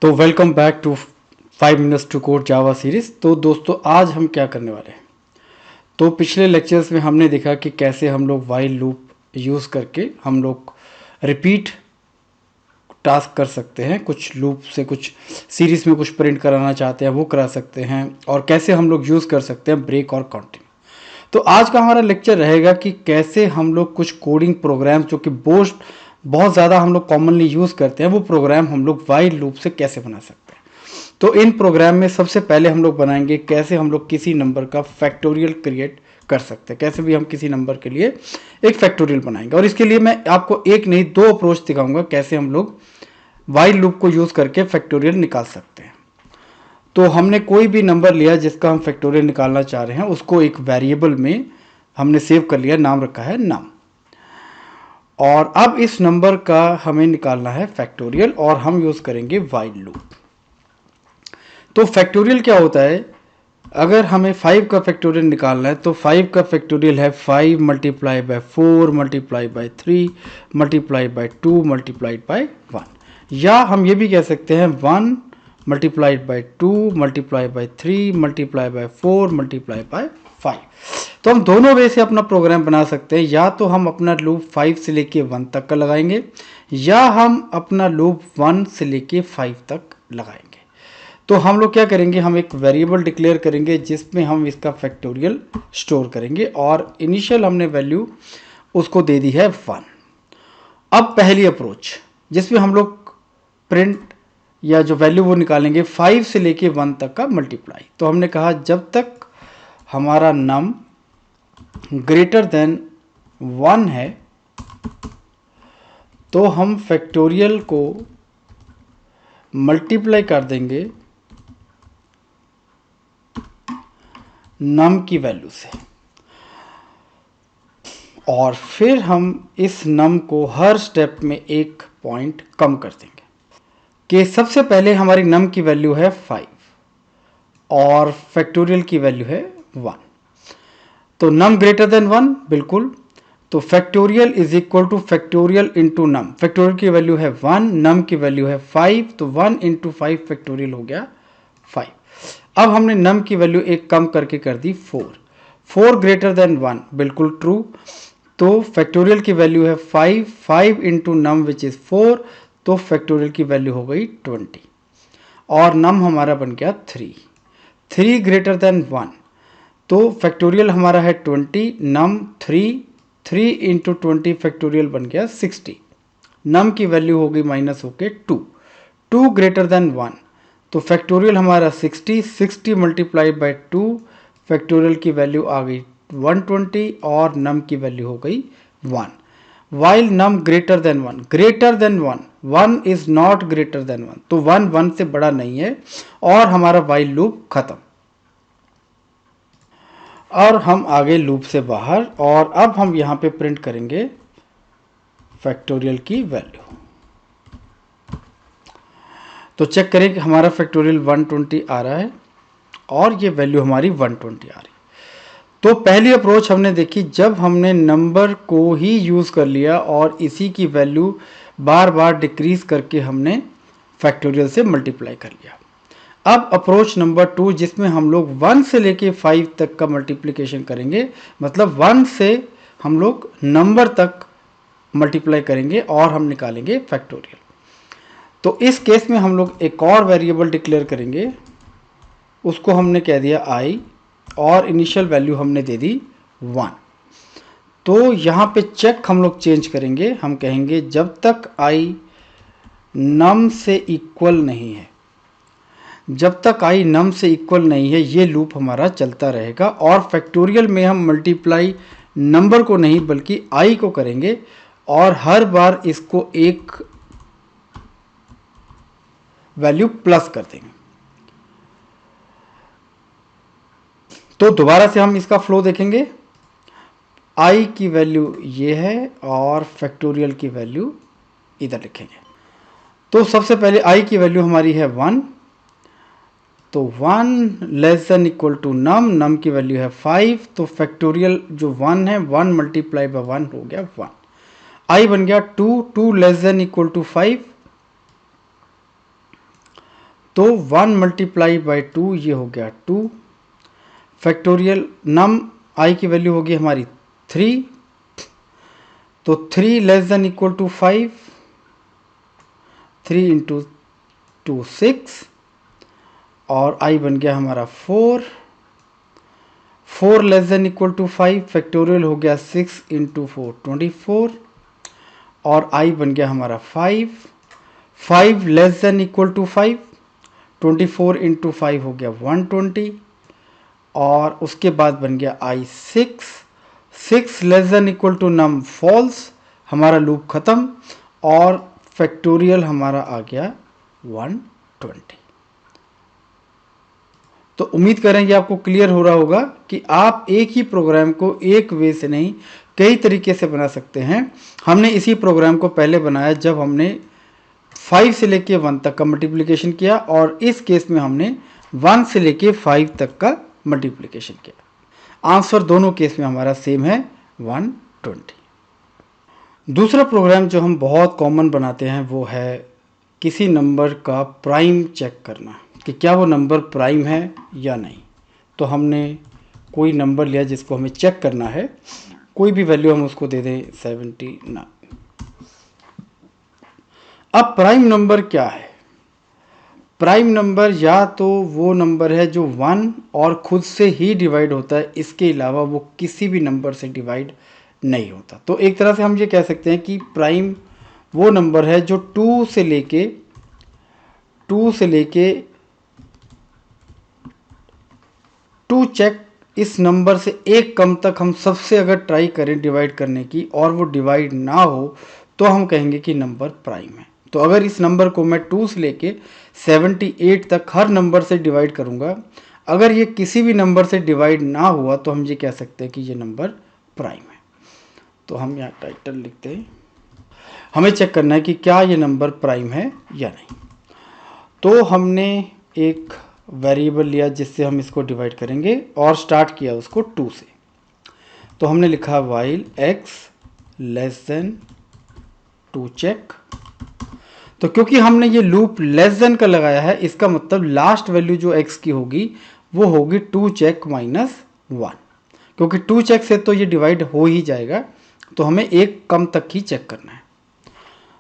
तो welcome back to 5 minutes to code Java series. तो दोस्तों आज हम क्या करने वाले हैं। तो पिछले लेक्चर्स में हमने देखा कि कैसे हम लोग वाइल लूप यूज़ करके हम लोग रिपीट टास्क कर सकते हैं। कुछ लूप से कुछ सीरीज में कुछ प्रिंट कराना चाहते हैं वो करा सकते हैं, और कैसे हम लोग यूज़ कर सकते हैं ब्रेक और कंटिन्यू। तो आज का हमारा लेक्चर रहेगा कि कैसे हम लोग कुछ कोडिंग प्रोग्राम जो कि बहुत ज़्यादा हम लोग कॉमनली यूज़ करते हैं वो प्रोग्राम हम लोग वाइल लूप से कैसे बना सकते हैं। तो इन प्रोग्राम में सबसे पहले हम लोग बनाएंगे कैसे हम लोग किसी नंबर का फैक्टोरियल क्रिएट कर सकते हैं। कैसे भी हम किसी नंबर के लिए एक फैक्टोरियल बनाएंगे, और इसके लिए मैं आपको एक नहीं दो अप्रोच दिखाऊंगा कैसे हम लोग वाइल लूप को यूज़ करके फैक्टोरियल निकाल सकते हैं। तो हमने कोई भी नंबर लिया जिसका हम फैक्टोरियल निकालना चाह रहे हैं, उसको एक वेरिएबल में हमने सेव कर लिया, नाम रखा है नम। और अब इस नंबर का हमें निकालना है फैक्टोरियल, और हम यूज़ करेंगे वाइल लूप। तो फैक्टोरियल क्या होता है, अगर हमें 5 का फैक्टोरियल निकालना है तो 5 का फैक्टोरियल है 5 multiply by 4 multiply by 3 multiply by 2 multiplied by 1। या हम ये भी कह सकते हैं 1 multiplied by 2 multiply by 3 multiply by 4 multiply by 5। तो हम दोनों वे से अपना प्रोग्राम बना सकते हैं। या तो हम अपना लूप 5 से लेके 1 तक का लगाएंगे, या हम अपना लूप 1 से लेके 5 तक लगाएंगे। तो हम लोग क्या करेंगे, हम एक वेरिएबल डिक्लेयर करेंगे जिसमें हम इसका फैक्टोरियल स्टोर करेंगे, और इनिशियल हमने वैल्यू उसको दे दी है 1। अब पहली अप्रोच जिसमें हम लोग प्रिंट या जो वैल्यू वो निकालेंगे 5 से लेके 1 तक का मल्टीप्लाई। तो हमने कहा जब तक हमारा नम ग्रेटर देन 1 है तो हम फैक्टोरियल को मल्टीप्लाई कर देंगे नम की वैल्यू से, और फिर हम इस नम को हर स्टेप में एक पॉइंट कम कर देंगे। कि सबसे पहले हमारी नम की वैल्यू है 5 और फैक्टोरियल की वैल्यू है 1। तो नम ग्रेटर देन 1 बिल्कुल, तो factorial is equal to factorial into num. Factorial की वैल्यू है 1, नम की वैल्यू है 5, तो 1 इंटू 5 फैक्टोरियल हो गया 5। अब हमने नम की वैल्यू एक कम करके कर दी 4। 4 ग्रेटर देन 1 बिल्कुल ट्रू, तो फैक्टोरियल की वैल्यू है 5, 5 इंटू नम विच इज 4, तो फैक्टोरियल की वैल्यू हो गई 20, और नम हमारा बन गया 3। 3 ग्रेटर देन 1, तो फैक्टोरियल हमारा है 20, नम 3, 3 इंटू 20 फैक्टोरियल बन गया 60। नम की वैल्यू हो गई माइनस होके 2। 2 ग्रेटर देन 1, तो फैक्टोरियल हमारा 60, 60 मल्टीप्लाई बाय 2 फैक्टोरियल की वैल्यू आ गई 120, और नम की वैल्यू हो गई 1। While num greater than 1, greater than 1, 1 is not greater than 1, तो 1 1 से बड़ा नहीं है, और हमारा वाइल लूप खत्म। और हम आगे लूप से बाहर, और अब हम यहां पे प्रिंट करेंगे फैक्टोरियल की वैल्यू। तो चेक करें कि हमारा फैक्टोरियल 120 आ रहा है, और ये वैल्यू हमारी 120 आ रही। तो पहली अप्रोच हमने देखी जब हमने नंबर को ही यूज़ कर लिया और इसी की वैल्यू बार बार डिक्रीज करके हमने फैक्टोरियल से मल्टीप्लाई कर लिया। अब अप्रोच नंबर 2 जिसमें हम लोग 1 से लेके 5 तक का मल्टीप्लिकेशन करेंगे, मतलब 1 से हम लोग नंबर तक मल्टीप्लाई करेंगे और हम निकालेंगे फैक्टोरियल। तो इस केस में हम लोग एक और वेरिएबल डिक्लेयर करेंगे, उसको हमने कह दिया i, और इनिशियल वैल्यू हमने दे दी 1। तो यहाँ पे चेक हम लोग चेंज करेंगे, हम कहेंगे जब तक i नम से इक्वल नहीं है, जब तक i नम से इक्वल नहीं है ये लूप हमारा चलता रहेगा। और फैक्टोरियल में हम मल्टीप्लाई नंबर को नहीं बल्कि i को करेंगे, और हर बार इसको एक वैल्यू प्लस कर देंगे। तो दोबारा से हम इसका फ्लो देखेंगे, i की वैल्यू ये है और फैक्टोरियल की वैल्यू इधर लिखेंगे। तो सबसे पहले i की वैल्यू हमारी है 1, तो 1 लेस देन इक्वल टू नम, नम की वैल्यू है 5, तो फैक्टोरियल जो 1 है 1 मल्टीप्लाई बाय 1 हो गया 1। i बन गया 2, 2 लेस देन इक्वल टू 5, तो 1 मल्टीप्लाई बाई 2 ये हो गया 2 फैक्टोरियल, नम आई की वैल्यू होगी हमारी 3, तो 3 less than equal to 5, 3 into 2 6, और आई बन गया हमारा 4, 4 less than equal to 5 factorial हो गया 6 इंटू 4 24, और आई बन गया हमारा 5, 5 less than equal to 5, 24 into 5 हो गया 120, और उसके बाद बन गया i 6, 6 less than equal to num false, हमारा लूप ख़त्म, और फैक्टोरियल हमारा आ गया 120। तो उम्मीद करेंगे आपको क्लियर हो रहा होगा कि आप एक ही प्रोग्राम को एक वे से नहीं कई तरीके से बना सकते हैं। हमने इसी प्रोग्राम को पहले बनाया जब हमने 5 से लेके 1 तक का मल्टीप्लिकेशन किया, और इस केस में हमने 1 से लेके 5 तक का मल्टीप्लिकेशन किया। आंसर दोनों केस में हमारा सेम है 120। दूसरा प्रोग्राम जो हम बहुत कॉमन बनाते हैं वो है किसी नंबर का प्राइम चेक करना कि क्या वो नंबर प्राइम है या नहीं। तो हमने कोई नंबर लिया जिसको हमें चेक करना है, कोई भी वैल्यू हम उसको दे दें 79। अब प्राइम नंबर क्या है? प्राइम नंबर या तो वो नंबर है जो 1 और खुद से ही डिवाइड होता है, इसके अलावा वो किसी भी नंबर से डिवाइड नहीं होता। तो एक तरह से हम ये कह सकते हैं कि प्राइम वो नंबर है जो 2 से लेके 2 चेक इस नंबर से एक कम तक हम सबसे अगर ट्राई करें डिवाइड करने की और वो डिवाइड ना हो तो हम कहेंगे कि नंबर प्राइम है। तो अगर इस नंबर को मैं 2 से लेके 78 तक हर नंबर से डिवाइड करूंगा, अगर ये किसी भी नंबर से डिवाइड ना हुआ तो हम ये कह सकते हैं कि ये नंबर प्राइम है। तो हम यहाँ टाइटल लिखते हैं, हमें चेक करना है कि क्या ये नंबर प्राइम है या नहीं। तो हमने एक वेरिएबल लिया जिससे हम इसको डिवाइड करेंगे और स्टार्ट किया उसको 2 से। तो हमने लिखा while x less than 2 check. तो क्योंकि हमने ये लूप लेस देन का लगाया है, इसका मतलब लास्ट वैल्यू जो x की होगी वो होगी 2 चेक माइनस 1, क्योंकि 2 चेक से तो ये डिवाइड हो ही जाएगा, तो हमें एक कम तक ही चेक करना है।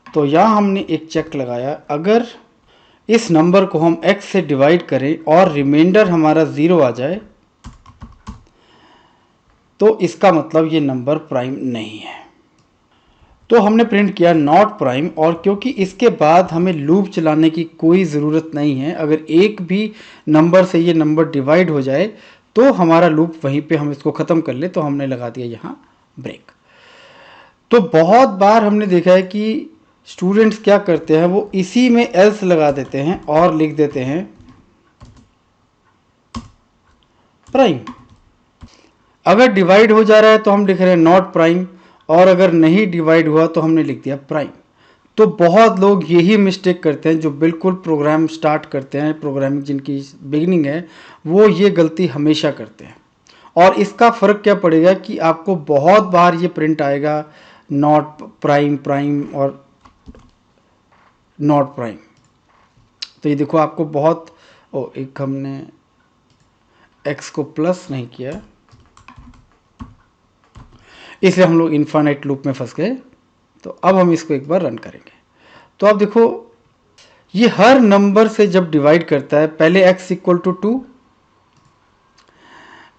तो यहाँ हमने एक चेक लगाया, अगर इस नंबर को हम x से डिवाइड करें और रिमाइंडर हमारा 0 आ जाए तो इसका मतलब ये नंबर प्राइम नहीं है। तो हमने प्रिंट किया नॉट प्राइम, और क्योंकि इसके बाद हमें लूप चलाने की कोई ज़रूरत नहीं है, अगर एक भी नंबर से ये नंबर डिवाइड हो जाए तो हमारा लूप वहीं पे हम इसको ख़त्म कर ले, तो हमने लगा दिया यहाँ ब्रेक। तो बहुत बार हमने देखा है कि स्टूडेंट्स क्या करते हैं, वो इसी में एल्स लगा देते हैं और लिख देते हैं प्राइम। अगर डिवाइड हो जा रहा है तो हम लिख रहे हैं नॉट प्राइम, और अगर नहीं डिवाइड हुआ तो हमने लिख दिया प्राइम। तो बहुत लोग यही मिस्टेक करते हैं, जो बिल्कुल प्रोग्राम स्टार्ट करते हैं, प्रोग्रामिंग जिनकी बिगिनिंग है, वो ये गलती हमेशा करते हैं। और इसका फ़र्क क्या पड़ेगा कि आपको बहुत बार ये प्रिंट आएगा नॉट प्राइम, प्राइम और नॉट प्राइम। तो ये देखो आपको बहुत एक हमने x को प्लस नहीं किया, इसलिए हम लोग इनफाइनाइट लूप में फंस गए। तो अब हम इसको एक बार रन करेंगे। तो अब देखो ये हर नंबर से जब डिवाइड करता है, पहले x equal to 2,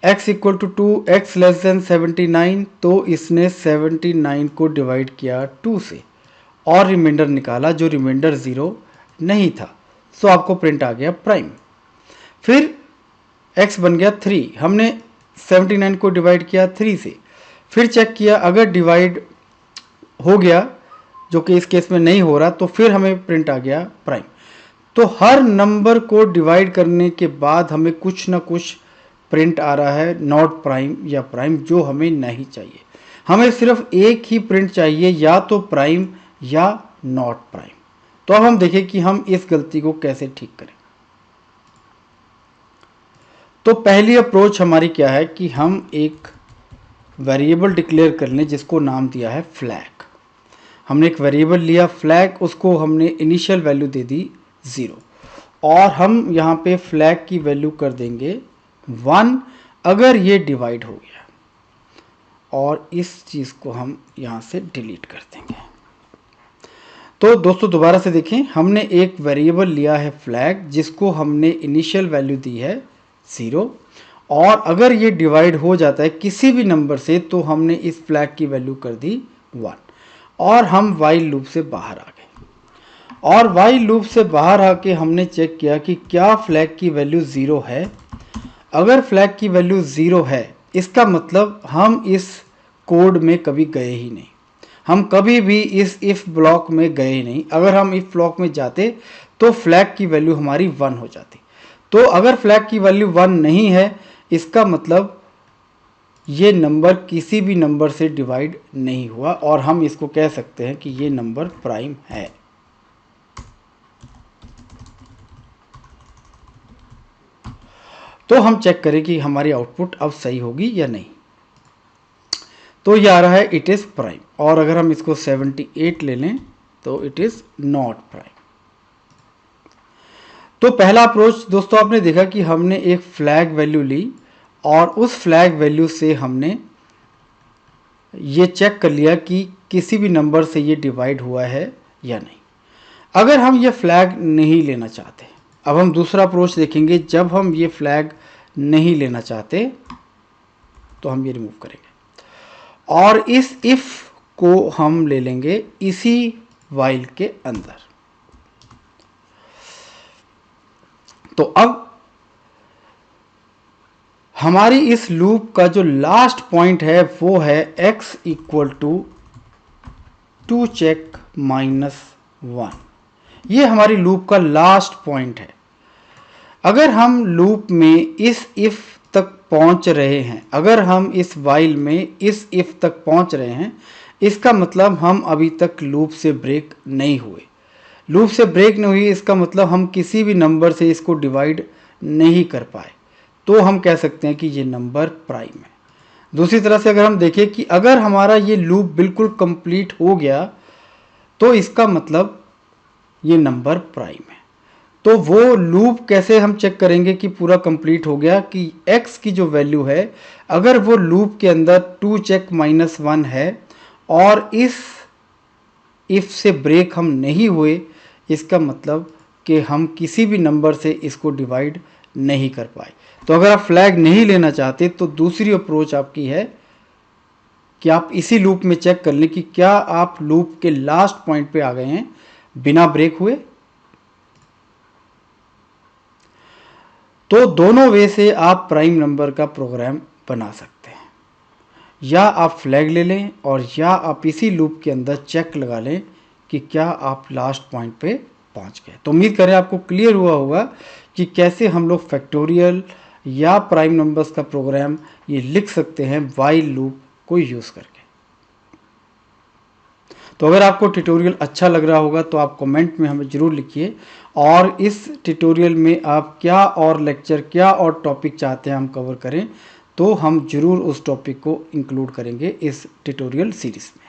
x equal to 2, x less than 79, तो इसने 79 को डिवाइड किया 2 से और रिमाइंडर निकाला जो रिमाइंडर 0 नहीं था, तो आपको प्रिंट आ गया प्राइम। फिर x बन गया 3, हमने 79 को डिवाइड किया 3 से, फिर चेक किया अगर डिवाइड हो गया, जो कि इस केस में नहीं हो रहा, तो फिर हमें प्रिंट आ गया प्राइम। तो हर नंबर को डिवाइड करने के बाद हमें कुछ ना कुछ प्रिंट आ रहा है नॉट प्राइम या प्राइम, जो हमें नहीं चाहिए। हमें सिर्फ एक ही प्रिंट चाहिए, या तो प्राइम या नॉट प्राइम। तो अब हम देखें कि हम इस गलती को कैसे ठीक करें। तो पहली अप्रोच हमारी क्या है कि हम एक वेरिएबल डिक्लेयर कर लें जिसको नाम दिया है फ्लैग। हमने एक वेरिएबल लिया फ्लैग, उसको हमने इनिशियल वैल्यू दे दी 0, और हम यहाँ पे फ्लैग की वैल्यू कर देंगे 1 अगर ये डिवाइड हो गया, और इस चीज़ को हम यहाँ से डिलीट कर देंगे। तो दोस्तों दोबारा से देखें, हमने एक वेरिएबल लिया है फ्लैग, जिसको हमने इनिशियल वैल्यू दी है 0, और अगर ये डिवाइड हो जाता है किसी भी नंबर से तो हमने इस फ्लैग की वैल्यू कर दी 1, और हम वाइल लूप से बाहर आ गए। और वाइल लूप से बाहर आके हमने चेक किया कि क्या फ्लैग की वैल्यू 0 है। अगर फ्लैग की वैल्यू 0 है, इसका मतलब हम इस कोड में कभी गए ही नहीं, हम कभी भी इस इफ ब्लॉक में गए नहीं। अगर हम इफ ब्लॉक में जाते तो फ्लैग की वैल्यू हमारी 1 हो जाती। तो अगर फ्लैग की वैल्यू 1 नहीं है, इसका मतलब ये नंबर किसी भी नंबर से डिवाइड नहीं हुआ, और हम इसको कह सकते हैं कि ये नंबर प्राइम है। तो हम चेक करें कि हमारी आउटपुट अब सही होगी या नहीं। तो ये आ रहा है इट इज़ प्राइम, और अगर हम इसको 78 ले लें तो इट इज़ नॉट प्राइम। तो पहला अप्रोच दोस्तों आपने देखा कि हमने एक फ्लैग वैल्यू ली, और उस फ्लैग वैल्यू से हमने ये चेक कर लिया कि किसी भी नंबर से ये डिवाइड हुआ है या नहीं। अगर हम ये फ्लैग नहीं लेना चाहते, अब हम दूसरा अप्रोच देखेंगे। जब हम ये फ्लैग नहीं लेना चाहते तो हम ये रिमूव करेंगे, और इस इफ को हम ले लेंगे इसी वाइल के अंदर। तो अब हमारी इस लूप का जो लास्ट पॉइंट है वो है x इक्वल टू 2 चेक -1। ये हमारी लूप का लास्ट पॉइंट है। अगर हम लूप में इस इफ तक पहुंच रहे हैं, अगर हम इस वाइल में इस इफ तक पहुंच रहे हैं, इसका मतलब हम अभी तक लूप से ब्रेक नहीं हुए। लूप से ब्रेक नहीं हुई, इसका मतलब हम किसी भी नंबर से इसको डिवाइड नहीं कर पाए, तो हम कह सकते हैं कि ये नंबर प्राइम है। दूसरी तरह से अगर हम देखें कि अगर हमारा ये लूप बिल्कुल कंप्लीट हो गया, तो इसका मतलब ये नंबर प्राइम है। तो वो लूप कैसे हम चेक करेंगे कि पूरा कंप्लीट हो गया, कि x की जो वैल्यू है, अगर वो लूप के अंदर 2 चेक -1 है और इस इफ से ब्रेक हम नहीं हुए, इसका मतलब कि हम किसी भी नंबर से इसको डिवाइड नहीं कर पाए। तो अगर आप फ्लैग नहीं लेना चाहते तो दूसरी अप्रोच आपकी है कि आप इसी लूप में चेक कर लें कि क्या आप लूप के लास्ट पॉइंट पे आ गए हैं बिना ब्रेक हुए। तो दोनों वे से आप प्राइम नंबर का प्रोग्राम बना सकते हैं, या आप फ्लैग ले लें और या आप इसी लूप के अंदर चेक लगा लें कि क्या आप लास्ट पॉइंट पे पहुंच गए। तो उम्मीद करें आपको क्लियर हुआ होगा कि कैसे हम लोग फैक्टोरियल या प्राइम नंबर्स का प्रोग्राम ये लिख सकते हैं वाइल लूप को यूज़ करके। तो अगर आपको ट्यूटोरियल अच्छा लग रहा होगा तो आप कमेंट में हमें ज़रूर लिखिए, और इस ट्यूटोरियल में आप क्या और लेक्चर, क्या और टॉपिक चाहते हैं हम कवर करें, तो हम ज़रूर उस टॉपिक को इंक्लूड करेंगे इस ट्यूटोरियल सीरीज़ में।